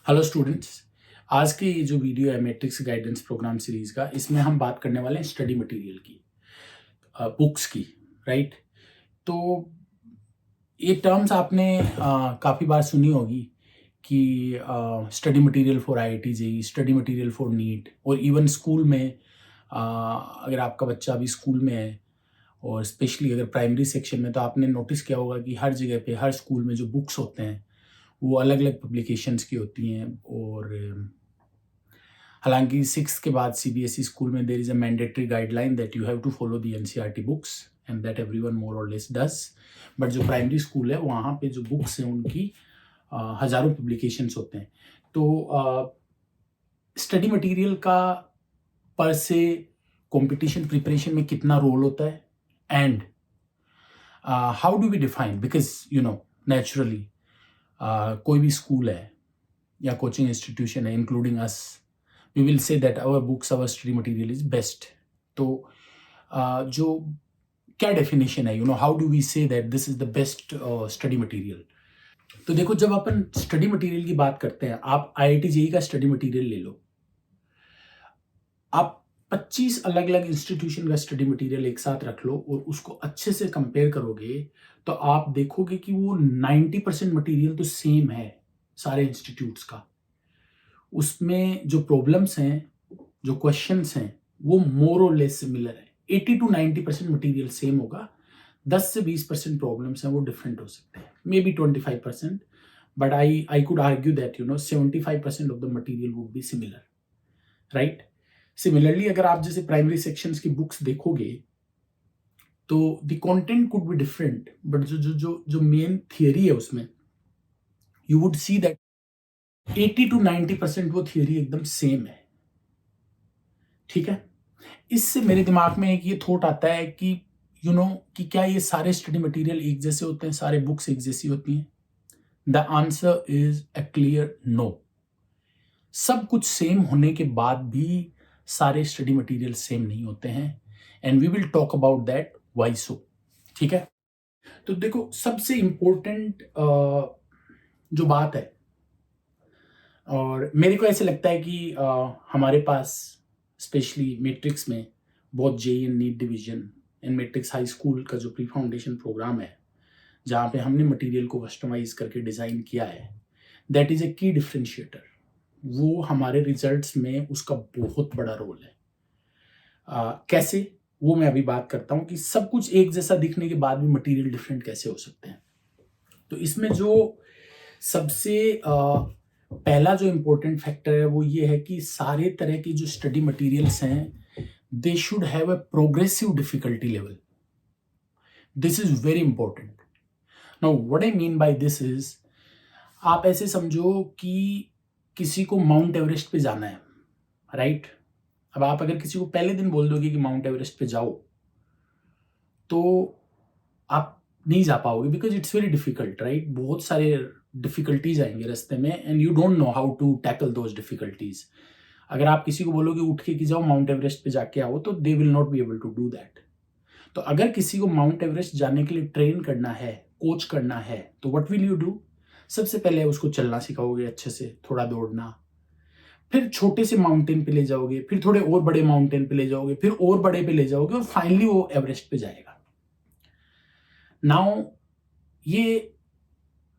Hello students. आज की ये जो वीडियो है मैट्रिक्स गाइडेंस प्रोग्राम सीरीज का, इसमें हम बात करने वाले हैं स्टडी मटेरियल की, बुक्स की। राइट। तो ये टर्म्स आपने काफ़ी बार सुनी होगी कि study material for IIT JEE, study material for NEET, और इवन स्कूल में अगर आपका बच्चा अभी स्कूल में है और स्पेशली अगर प्राइमरी सेक्शन में, तो आपने नोटिस किया होगा कि हर जगह पे हर स्कूल में जो बुक्स होते हैं वो अलग अलग पब्लिकेशंस की होती हैं। और हालांकि सिक्स के बाद सीबीएसई स्कूल में there is a mandatory guideline that you have to follow the NCERT books and that everyone more और लेस डज। बट जो प्राइमरी स्कूल है वहाँ पे जो बुक्स हैं उनकी हज़ारों पब्लिकेशंस होते हैं। तो स्टडी मटेरियल का पर से कंपटीशन प्रिपरेशन में कितना रोल होता है, and how do we define, because naturally कोई भी स्कूल है या कोचिंग इंस्टीट्यूशन है including us, we will say that our books, our study material is best. तो जो क्या डेफिनेशन है, how do we say that this is the best study material. तो देखो, जब अपन स्टडी मटेरियल की बात करते हैं, आप आईआईटी जेईई का स्टडी मटेरियल ले लो, आप 25 अलग अलग इंस्टीट्यूशन का स्टडी मटेरियल एक साथ रख लो और उसको अच्छे से कंपेयर करोगे तो आप देखोगे कि वो 90% मटेरियल तो सेम है सारे इंस्टीट्यूट्स का। उसमें जो प्रॉब्लम्स हैं, जो क्वेश्चंस हैं, वो मोर और लेस सिमिलर है। 80 to 90% मटेरियल सेम होगा, 10 से 20% प्रॉब्लम्स हैं वो डिफरेंट हो सकते हैं, may be 25%, but I could argue that 75% of the material would be similar. Right. Similarly अगर आप जैसे प्राइमरी सेक्शंस की बुक्स देखोगे तो the content could be different, but जो मेन थियरी है उसमें you would see that 80 to 90% वो थियरी एकदम सेम है। ठीक है। इससे मेरे दिमाग में एक ये थॉट आता है कि कि क्या ये सारे स्टडी मटेरियल एक जैसे होते हैं, सारे बुक्स एक जैसी होती हैं? The answer is a clear no. सब कुछ सेम होने के बाद भी सारे स्टडी मटेरियल सेम नहीं होते हैं, and we will talk about that why so. ठीक है। तो देखो, सबसे इंपॉर्टेंट जो बात है, और मेरे को ऐसे लगता है कि हमारे पास स्पेशली मैट्रिक्स में बहुत JEE and NEET division and Matrix high school का जो प्री फाउंडेशन प्रोग्राम है, जहाँ पे हमने मटेरियल को कस्टमाइज करके डिज़ाइन किया है, दैट इज़ ए की डिफरेंशिएटर। वो हमारे रिजल्ट्स में उसका बहुत बड़ा रोल है। कैसे, वो मैं अभी बात करता हूँ कि सब कुछ एक जैसा दिखने के बाद भी मटेरियल डिफरेंट कैसे हो सकते हैं। तो इसमें जो सबसे पहला जो इम्पोर्टेंट फैक्टर है वो ये है कि सारे तरह की जो स्टडी मटेरियल्स हैं, they should have a progressive difficulty level. This is very important. Now what I mean by this is, आप ऐसे समझो कि किसी को माउंट एवरेस्ट पे जाना है, राइट। अब आप अगर किसी को पहले दिन बोल दोगे कि माउंट एवरेस्ट पे जाओ, तो आप नहीं जा पाओगे, because it's very difficult, right. बहुत सारे डिफिकल्टीज आएंगे रास्ते में and you don't know how to tackle those difficulties. अगर आप किसी को बोलोगे उठ के कि जाओ माउंट एवरेस्ट पे जाके आओ, तो they will not be able to do that. तो अगर किसी को माउंट एवरेस्ट जाने के लिए ट्रेन करना है, कोच करना है, तो व्हाट विल यू डू? सबसे पहले उसको चलना सिखाओगे अच्छे से, थोड़ा दौड़ना, फिर छोटे से माउंटेन पे ले जाओगे, फिर थोड़े और बड़े माउंटेन पे ले जाओगे, फिर और बड़े पे ले जाओगे, और फाइनली वो एवरेस्ट पे जाएगा। नाउ ये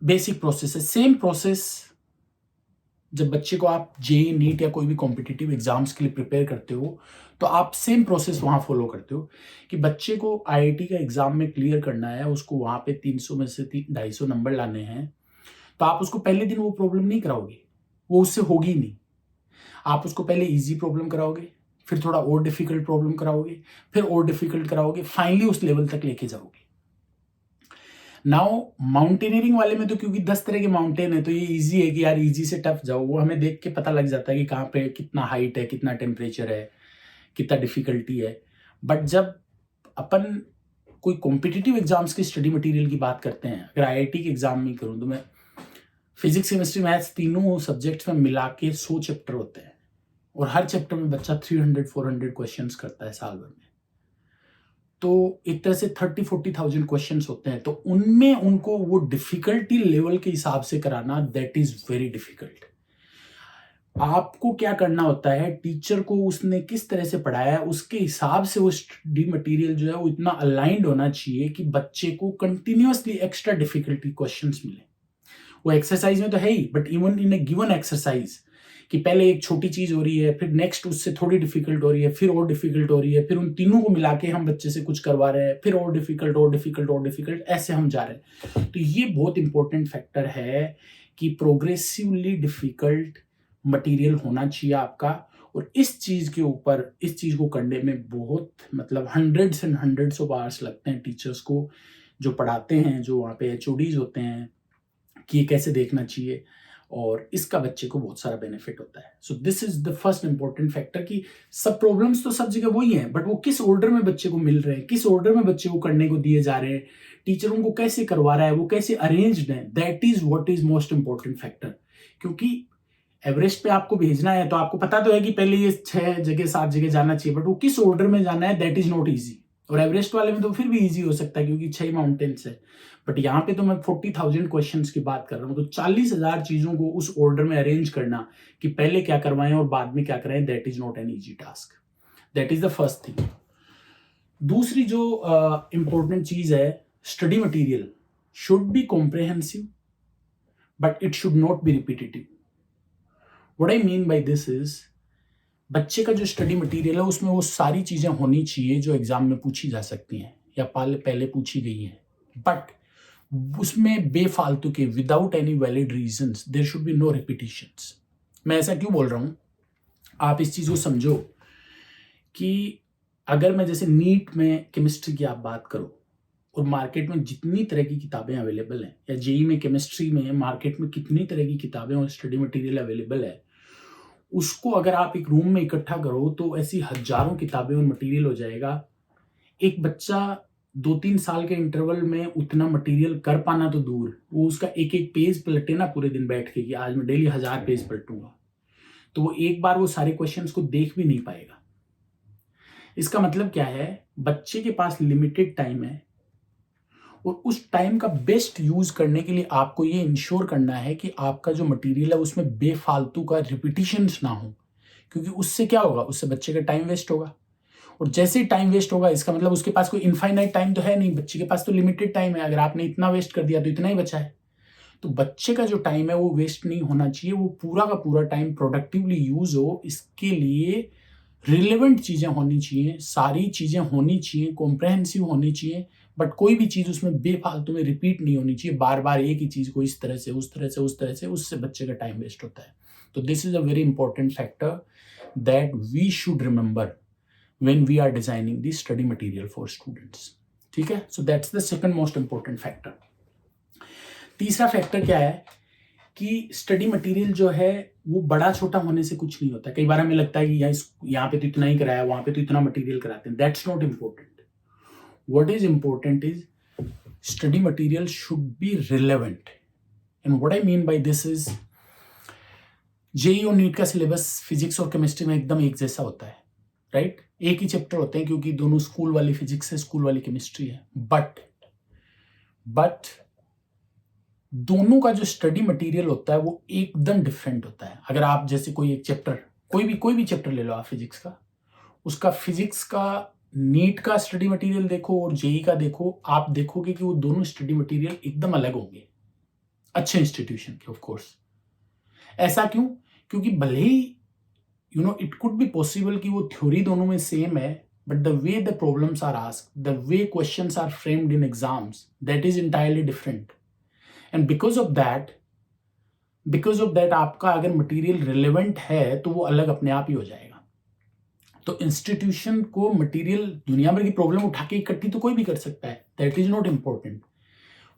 बेसिक प्रोसेस है। सेम प्रोसेस जब बच्चे को आप जेईई, नीट या कोई भी कॉम्पिटिटिव एग्जाम्स के लिए प्रिपेयर करते हो, तो आप सेम प्रोसेस वहाँ फॉलो करते हो कि बच्चे को आईआईटी का एग्जाम में क्लियर करना है, उसको वहाँ पे 300 में से 250 नंबर लाने हैं, तो आप उसको पहले दिन वो प्रॉब्लम नहीं कराओगे, वो उससे होगी नहीं। आप उसको पहले इजी प्रॉब्लम कराओगे, फिर थोड़ा और डिफिकल्ट प्रॉब्लम कराओगे, फिर और डिफिकल्ट कराओगे, फाइनली उस लेवल तक लेके जाओगे। नाउ माउंटेनियरिंग वाले में तो क्योंकि 10 तरह के माउंटेन है, तो ये इजी है कि यार इजी से टफ जाओ, वो हमें देख के पता लग जाता है कि कहाँ पे कितना हाइट है, कितना टेम्परेचर है, कितना डिफिकल्टी है। बट जब अपन कोई कॉम्पिटिटिव एग्जाम्स के स्टडी मटेरियल की बात करते हैं, अगर आईआईटी के एग्जाम में करूँ तो मैं फिजिक्स, केमिस्ट्री, मैथ्स तीनों सब्जेक्ट्स में मिला के 100 चैप्टर होते हैं, और हर चैप्टर में बच्चा 300-400 क्वेश्चंस करता है साल भर में। तो एक तरह से 30-40,000 क्वेश्चंस होते हैं, तो उनमें उनको वो डिफिकल्टी लेवल के हिसाब से कराना, दैट इज वेरी डिफिकल्ट। आपको क्या करना होता है, टीचर को उसने किस तरह से पढ़ाया है उसके हिसाब से वो स्टडी मटेरियल जो है वो इतना अलाइंड होना चाहिए कि बच्चे को कंटिन्यूअसली एक्स्ट्रा डिफिकल्टी क्वेश्चंस मिले। वो एक्सरसाइज में तो है ही, but even in a given exercise कि पहले एक छोटी चीज हो रही है, फिर नेक्स्ट उससे थोड़ी डिफिकल्ट हो रही है, फिर और डिफिकल्ट हो रही है, फिर उन तीनों को मिला के हम बच्चे से कुछ करवा रहे हैं, फिर और डिफिकल्ट और डिफिकल्ट और डिफिकल्ट, ऐसे हम जा रहे हैं। तो ये बहुत इंपॉर्टेंट फैक्टर है कि प्रोग्रेसिवली डिफिकल्ट मटेरियल होना चाहिए आपका। और इस चीज के ऊपर, इस चीज को करने में बहुत मतलब hundreds and hundreds of hours लगते हैं टीचर्स को जो पढ़ाते हैं, जो वहाँ पे HODs होते हैं, कि ये कैसे देखना चाहिए, और इसका बच्चे को बहुत सारा बेनिफिट होता है। So this is the first important factor कि सब प्रॉब्लम्स तो सब जगह वही हैं, बट वो किस ऑर्डर में बच्चे को मिल रहे हैं, किस ऑर्डर में बच्चे को करने को दिए जा रहे हैं, टीचर उनको कैसे करवा रहा है, वो कैसे अरेंज्ड है, that is what is most important factor. क्योंकि एवरेस्ट पे आपको भेजना है तो आपको पता तो है कि पहले ये 6 जगह 7 जगह जाना चाहिए, बट वो किस ऑर्डर में जाना है दैट इज नॉट ईजी। और एवरेस्ट वाले में तो फिर भी इजी हो सकता है क्योंकि 6 माउंटेन्स है, बट यहाँ पे तो मैं 40,000 क्वेश्चंस की बात कर रहा हूँ। तो 40,000 चीजों को उस ऑर्डर में अरेंज करना कि पहले क्या करवाएं और बाद में क्या कराएं, that is not an easy task. That is the first thing. दूसरी जो इंपॉर्टेंट चीज है, study material should be comprehensive but it should not be repetitive. What I mean by this is, बच्चे का जो स्टडी मटेरियल है उसमें वो सारी चीजें होनी चाहिए जो एग्जाम में पूछी जा सकती हैं या पहले पूछी गई हैं, बट उसमें बेफालतू के without any valid reasons there should be no repetitions. मैं ऐसा क्यों बोल रहा हूं, आप इस चीज को समझो कि अगर मैं जैसे नीट में केमिस्ट्री की आप बात करो और मार्केट में जितनी तरह की किताबें अवेलेबल हैं, या जेई में केमिस्ट्री में मार्केट में कितनी तरह की किताबें और स्टडी मटेरियल अवेलेबल है, उसको अगर आप एक रूम में इकट्ठा करो तो ऐसी हजारों किताबें और मटेरियल हो जाएगा। एक बच्चा 2-3 साल के इंटरवल में उतना मटेरियल कर पाना तो दूर, वो उसका एक एक पेज पलटे ना पूरे दिन बैठ के कि आज मैं डेली 1000 पेज पलटूंगा, तो वो एक बार वो सारे क्वेश्चंस को देख भी नहीं पाएगा। इसका मतलब क्या है, बच्चे के पास लिमिटेड टाइम है और उस टाइम का बेस्ट यूज करने के लिए आपको ये इंश्योर करना है कि आपका जो मटेरियल है उसमें बेफालतू का रिपीटिशंस ना हो, क्योंकि उससे क्या होगा, उससे बच्चे का टाइम वेस्ट होगा। और जैसे ही टाइम वेस्ट होगा इसका मतलब उसके पास कोई इनफाइनाइट टाइम तो है नहीं, बच्चे के पास तो लिमिटेड टाइम है। अगर आपने इतना वेस्ट कर दिया तो इतना ही बचा है। तो बच्चे का जो टाइम है वो वेस्ट नहीं होना चाहिए, वो पूरा का पूरा टाइम प्रोडक्टिवली यूज हो। इसके लिए रिलेवेंट चीजें होनी चाहिए, सारी चीजें होनी चाहिए, कॉम्प्रहेंसिव होनी चाहिए, बट कोई भी चीज उसमें बेफालतू में रिपीट नहीं होनी चाहिए, बार बार एक ही चीज को इस तरह से उस तरह से उस तरह से, उससे बच्चे का टाइम वेस्ट होता है। तो this is a very important factor that we should remember when we are designing the study material for students। ठीक है, so that's the second most important factor। तीसरा फैक्टर क्या है कि स्टडी मटेरियल जो है वो बड़ा छोटा होने से कुछ नहीं होता। कई बार हमें लगता है कि यहाँ पे तो इतना ही कराया, वहां पे तो इतना मटेरियल कराते हैं, that's not important. What is important is study material should be relevant. And what I mean by this is, JEE और नीट का सिलेबस फिजिक्स और केमिस्ट्री में एकदम एक जैसा होता है, राइट? एक ही चैप्टर होते हैं क्योंकि दोनों स्कूल वाली फिजिक्स है, स्कूल वाली केमिस्ट्री है, बट दोनों का जो स्टडी मटेरियल होता है वो एकदम डिफरेंट होता है। अगर आप जैसे कोई एक चैप्टर, कोई भी चैप्टर ले लो आप फिजिक्स का, उसका फिजिक्स का नीट का स्टडी मटेरियल देखो और जेईई का देखो, आप देखोगे कि वो दोनों स्टडी मटेरियल एकदम अलग होंगे, अच्छे इंस्टीट्यूशन के ऑफ कोर्स। ऐसा क्यों? क्योंकि भले ही इट कुड बी पॉसिबल कि वो थ्योरी दोनों में सेम है, but the way the problems are asked, the way questions are framed in exams, that is entirely different. And because of that आपका अगर मटेरियल रिलेवेंट है तो वो अलग अपने आप ही हो जाएगा। तो इंस्टीट्यूशन को मटेरियल दुनिया भर की प्रॉब्लम उठा के इकट्ठी तो कोई भी कर सकता है, that is not important.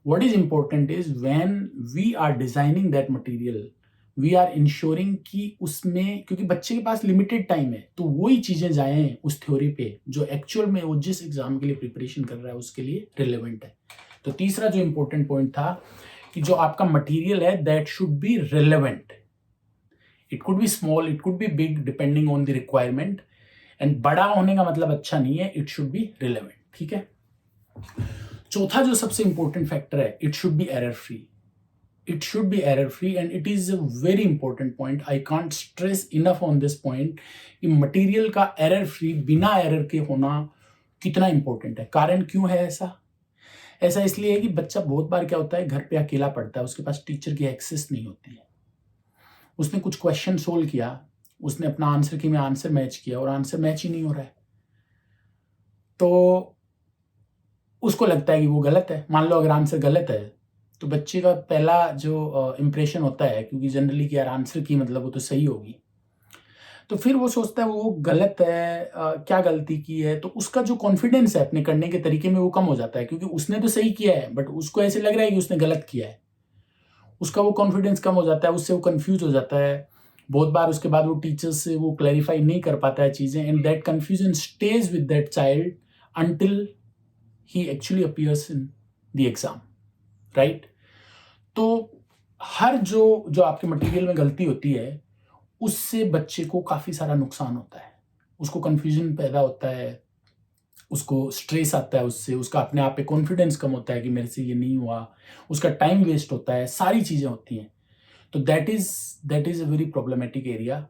What is important is when we are designing that material, we are ensuring कि उसमें, क्योंकि बच्चे के पास लिमिटेड टाइम है, तो वही चीजें जाएं उस थ्योरी पे जो एक्चुअल में वो जिस एग्जाम के लिए प्रिपरेशन कर रहा है उसके लिए रिलेवेंट है। तो तीसरा जो इंपॉर्टेंट पॉइंट था कि जो आपका मटेरियल है that should be relevant. It could B small, it could B big, depending on the requirement. And बड़ा होने का मतलब अच्छा नहीं है, इट शुड बी रिलेवेंट। ठीक है। चौथा जो सबसे इंपॉर्टेंट फैक्टर है, it should be error free. it should be error free, and it is a very important point. I can't stress enough on this point कि मटेरियल का error free बिना error के होना कितना इंपॉर्टेंट है। कारण क्यों है ऐसा? ऐसा इसलिए है कि बच्चा बहुत बार क्या होता है, घर पे अकेला पढ़ता है, उसके पास टीचर की एक्सेस नहीं होती है। उसने कुछ क्वेश्चन सोल्व किया, उसने अपना आंसर की में आंसर मैच किया और आंसर मैच ही नहीं हो रहा है, तो उसको लगता है कि वो गलत है। मान लो अगर आंसर गलत है तो बच्चे का पहला जो इम्प्रेशन होता है, क्योंकि जनरली कि यार आंसर की मतलब वो तो सही होगी, तो फिर वो सोचता है वो गलत है, क्या गलती की है, तो उसका जो कॉन्फिडेंस है अपने करने के तरीके में वो कम हो जाता है, क्योंकि उसने तो सही किया है बट उसको ऐसे लग रहा है कि उसने गलत किया है। उसका वो कॉन्फिडेंस कम हो जाता है, उससे वो कंफ्यूज हो जाता है। बहुत बार उसके बाद वो टीचर्स से वो क्लैरिफाई नहीं कर पाता है चीज़ें, and that confusion stage with that child until he actually appears in the exam, right? तो हर जो आपके मटेरियल में गलती होती है उससे बच्चे को काफ़ी सारा नुकसान होता है। उसको कन्फ्यूजन पैदा होता है, उसको स्ट्रेस आता है उससे, उसका अपने आप पे कॉन्फिडेंस कम होता है कि मेरे से ये नहीं हुआ, उसका टाइम वेस्ट होता है, सारी चीज़ें होती हैं। तो that is a very problematic area.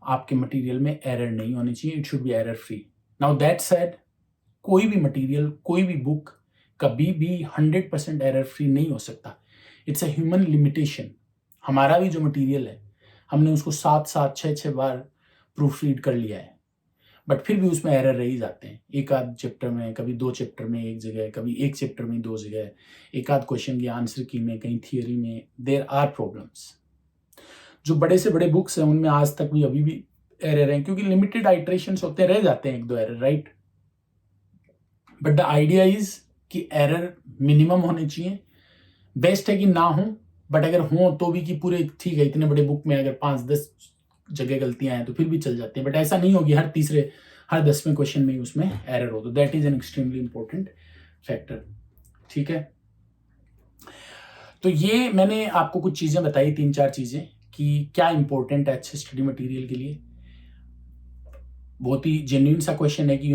आपके मटेरियल में एरर नहीं होनी चाहिए, it should be error free. Now that said, कोई भी मटेरियल, कोई भी बुक कभी भी 100% एरर फ्री नहीं हो सकता। It's a human limitation. हमारा भी जो मटेरियल है हमने उसको 7 6 बार प्रूफ रीड कर लिया है, बट फिर भी उसमें एरर रह ही जाते हैं। एक आध चैप्टर में, कभी 2 चैप्टर में एक जगह, कभी एक चैप्टर में 2 जगह, एक आध क्वेश्चन की आंसर की में, कहीं थियोरी में, देयर आर प्रॉब्लम्स। जो बड़े से बड़े बुक्स हैं उनमें आज तक भी अभी भी एरर हैं, क्योंकि लिमिटेड आइट्रेशंस होते रह जाते हैं 1-2 error, right? But the idea is कि एरर मिनिमम होने चाहिए। बेस्ट है कि ना हो, बट अगर हो तो भी कि पूरे ठीक है, इतने बड़े बुक में अगर 5-10 जगह गलतियां हैं तो फिर भी चल जाती है, बट ऐसा नहीं होगी हर 10वें क्वेश्चन में ही उसमें एरर हो। तो that is an extremely important factor, ठीक है? तो ये मैंने आपको कुछ चीजें बताई, 3-4 चीजें कि क्या इंपॉर्टेंट है अच्छे स्टडी मटेरियल के लिए। बहुत ही जेन्युइन सा क्वेश्चन है कि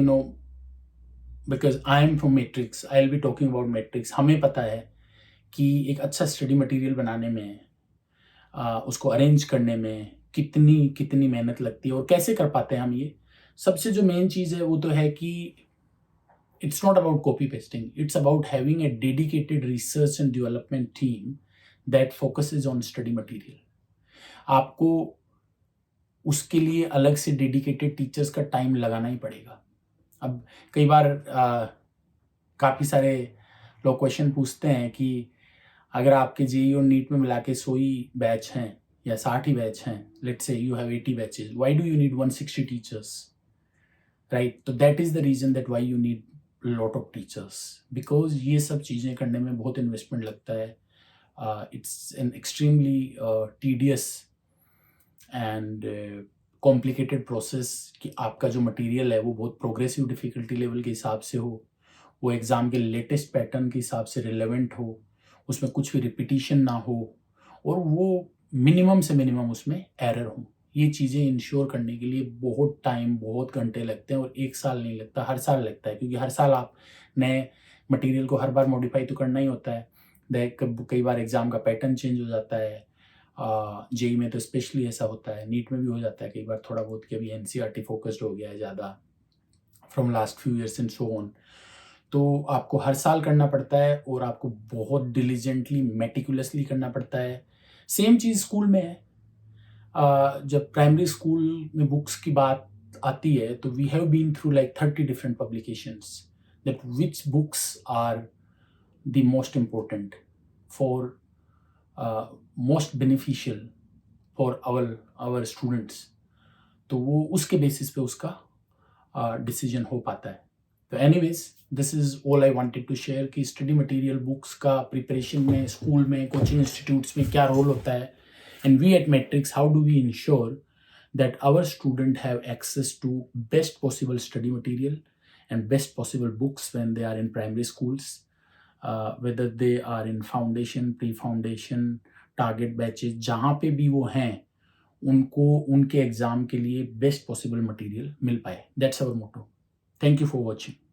because I am from matrix, I will be talking about matrix. हमें पता है कि एक अच्छा स्टडी मटेरियल बनाने में, उसको अरेंज करने में कितनी कितनी मेहनत लगती है और कैसे कर पाते हैं हम ये। सबसे जो मेन चीज़ है वो तो है कि it's not about copy pasting, it's about having a dedicated research and development team that focuses on study material. आपको उसके लिए अलग से डेडिकेटेड टीचर्स का टाइम लगाना ही पड़ेगा। अब कई बार काफ़ी सारे लोग क्वेश्चन पूछते हैं कि अगर आपके जेईई और नीट में मिला के 100 ही बैच हैं या 60 ही बैच हैं, let's say you have 80 batches, why do you need 160 teachers, right? तो that is the reason that why you need lot of teachers, because ये सब चीज़ें करने में बहुत इन्वेस्टमेंट लगता है। It's an extremely tedious and complicated process कि आपका जो मटेरियल है वो बहुत प्रोग्रेसिव डिफ़िकल्टी लेवल के हिसाब से हो, वो एग्ज़ाम के लेटेस्ट पैटर्न के हिसाब से रिलेवेंट हो, उसमें कुछ भी रिपीटिशन ना हो, और वो मिनिमम से मिनिमम उसमें एरर हो। ये चीज़ें इंश्योर करने के लिए बहुत टाइम, बहुत घंटे लगते हैं, और 1 साल नहीं लगता, हर साल लगता है, क्योंकि हर साल आप नए मटेरियल को हर बार मॉडिफाई तो करना ही होता है। कई बार एग्ज़ाम का पैटर्न चेंज हो जाता है, जेईई में तो स्पेशली ऐसा होता है, नीट में भी हो जाता है कई बार थोड़ा बहुत कि अभी एनसीईआरटी फोकस्ड हो गया है ज़्यादा from last few years and so on. तो आपको हर साल करना पड़ता है और आपको बहुत डिलीजेंटली, मेटिकुलसली करना पड़ता है। सेम चीज़ स्कूल में है। जब प्राइमरी स्कूल में बुक्स की बात आती है तो we have been through like 30 different publications, that which books are the most important for, most beneficial for our students. तो वो उसके बेसिस पे उसका डिसीजन हो पाता है। तो anyways, this is all I wanted to share कि स्टडी मटेरियल बुक्स का प्रिपरेशन में, स्कूल में, कोचिंग इंस्टीट्यूट्स में क्या रोल होता है, and we at Matrix how do we ensure that our students have access to best possible study material and best possible books when they are in primary schools, whether they are in foundation, pre-foundation, target batches, जहाँ पे भी वो हैं उनको उनके exam के लिए best possible material मिल पाए। That's our motto. Thank you for watching.